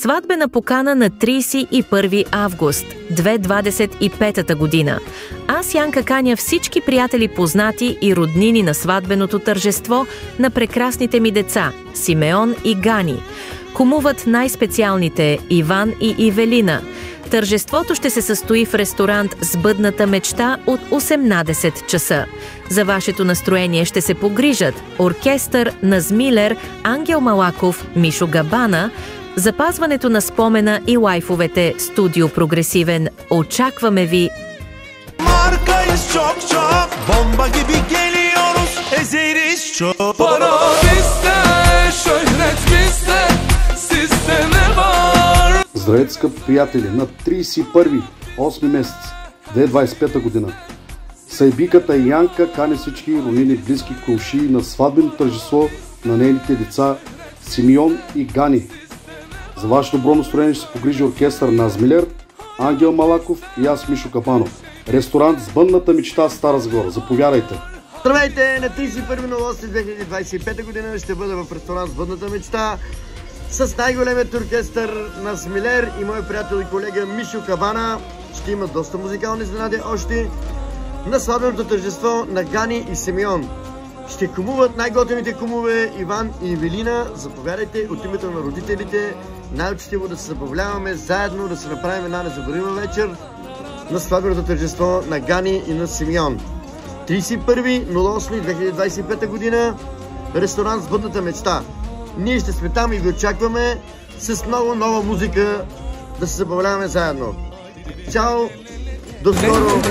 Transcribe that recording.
Сватбена покана на 31 август 2025 година. Аз, Янка, каня всички приятели, познати и роднини на сватбеното тържество на прекрасните ми деца Симеон и Гани. Кумуват най-специалните Иван и Ивелина. Тържеството ще се състои в ресторант Сбъдната мечта от 18 часа. За вашето настроение ще се погрижат оркестър Назмилер, Ангел Малаков, Мишо Габана. Запазването на спомена и лайфовете Студио Прогресивен. Очакваме ви! Markayız çok bomba gibi geliyoruz, ezeriz çok. Para bizde, şöhret bizde, sizde ne var? Здравейте, скъпи приятели! На 31 8 месец 2025 година Сайбиката Янка кани всички роднини, близки, комшии на сватбено тържество на нейните деца Симеон и Гани. За ваше добро настроение ще се погрижи оркестър Назмилер, Ангел Малаков и аз, Мишо Габанов. Ресторант Сбъдната мечта, Стара Загора. Заповядайте! Здравейте! На 31.08.2025 година ще бъда в ресторант Сбъдната мечта с най-големият оркестър Назмилер и мой приятел и колега Мишо Габана. Ще има доста музикални изненади още на сватбеното тържество на Гани и Симеон. Ще кумуват най-готените кумове Иван и Ивелина. Заповядайте от името на родителите. Най-учтиво да се забавляваме заедно, да се направим една незабравима вечер на сватбеното тържество на Гани и на Симеон. 31.08.2025 година ресторант Сбъдната мечта. Ние ще сме там и ви очакваме с много нова музика да се забавляваме заедно. Чао! До скоро!